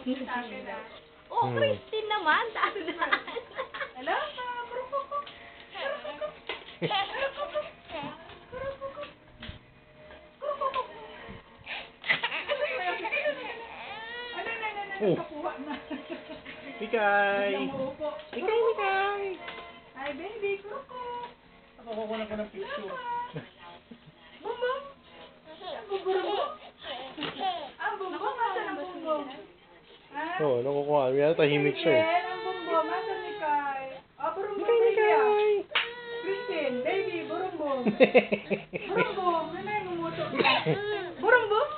Oh, Christine naman. Tandaan. Hello, kurukoko. Kapuha na. Mikay! Biglang maupo. Mikay! Hi, baby, kuko. Ako kukunan ko ng picture. Bumbong. Bumbong. Ang bumbong, asan ang bumbong? Ha? Oo, nakukuha. May tahimik siya eh. Ang bumbong, asan ni Kai? Ah, burumbong, Mikay, baby. Mikay! Christine, baby, burumbong. Burumbong, nanay, ngumutok ka. Burumbong?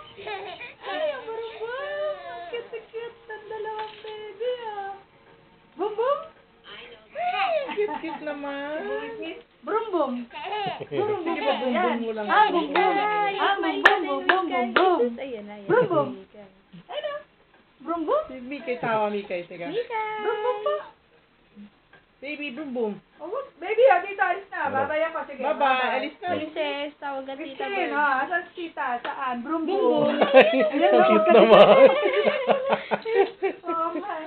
Ay, ang burumbong. Cute-cute ng dalawang baby, ah. Bumbong? Cute-cute naman. Burumbong. Burumbong. Sige ba, bumbong mo lang. Ah, bumbong. Ah, bumbong, bumbong, bumbong. Ayan, ayan. Bumbong. Ano? Bumbong? Si Mikay, tawa Mikay. Teka. Bumbong pa. Baby, boom boom. Oh, baby, dito, alis na. Babay ako. Sige. Bye-bye. Alis na. Princess, tawag ka tita Christine, Bird. asan si tita? Saan? Bumbong. Ang cute naman. Oh, my.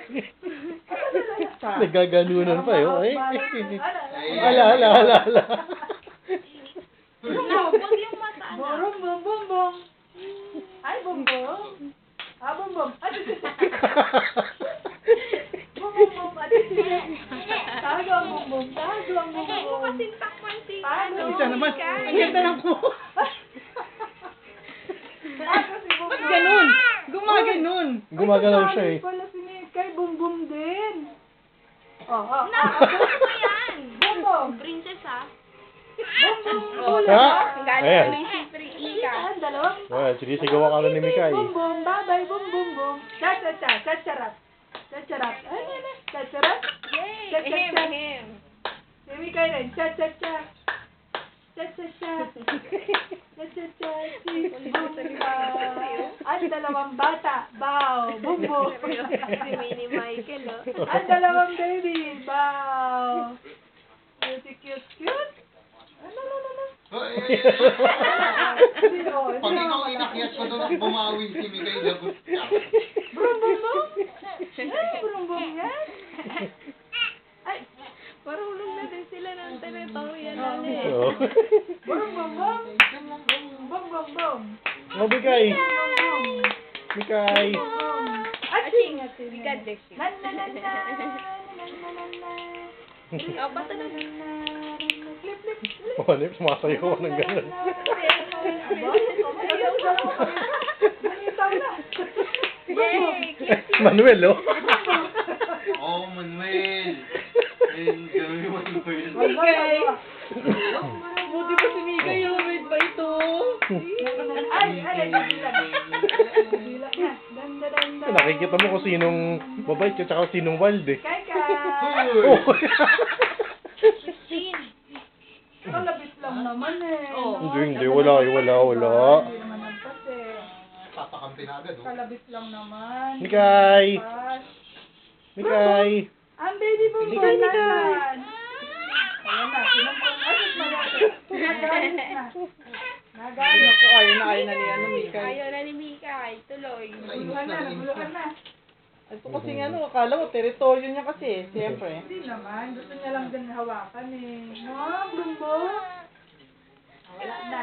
Nagaganunan pa yun. Ay. Ala. Ala. Huwag yung mata, anak. Bumbong, bumbong. Ay, bumbong. Ah, bumbong. Ay, bumbong, tago ang bumbong. Tago ang Huwag mo bumbong. kasing takpan si Tago. Isa naman. Ang ganda ng po. Tago si bumbong. Ba't ganun? Gumaganon. Gumagalaw siya eh. Pala si Mikay, bumbong din. Oh. Nakuha mo yan. Bumbong. Princess, ha? Bumbong. Ha? Ang galing Ayan. tuloy si Ika. Dalawang. Ah, sinisigawan ka na ni Mikay. Bum bum, babay, bum bum bum. Cha-cha-cha, cha-charat. Cha-charat. Ay, nene, cha-charat. Yay! Cha-cha-cha. Ahem. Si Mikay rin, cha-cha-cha. Cha-cha-cha. Cha-cha-cha. Si Bumba. Ang dalawang bata. Bow. Bum bum. Si Mini Michael, oh. Ang dalawang baby. Bow. Cute. Ano. Pag ikaw inakyat ko doon, bumawin si Mikay, lagot ka. Brum-bum-bum. Brum-bum yan. Ay, Marunong na din sila ng teritorya na Oo. brum-bum-bum. Bum-bum-bum. Oh, Mikay. Mikay. Aching! Ika, Dexy. Na-na-na-na. Oh, basta na. Oh, ano yung sumasayaw ko ng gano'n. Yay! Manuel, oh. Oh, Manuel. And gawin mo yung first. Mikay. Buti pa si Mikay, yung red ba ito? Nakikita mo kung sinong mabait at saka sinong wild eh. Oh. Kalabit lang naman eh. Oo. Hindi, wala. Hindi naman nagpas eh. Papakampi na agad, oh. Kalabit lang naman. Mikay. Nagpas. Mikay. Ang baby bumbong Mikay. nasan? Ayan na, sinumpong. Ay, malapit. Nagalit na. Nagalit. Ako, ayaw na ni Mikay. Ayaw na ni Mikay. Tuloy. Naguluhan na. Ito kasi akala mo, teritoryo niya kasi, siyempre. Hindi naman. Gusto niya lang din hawakan eh. No, bumbong. Wala na.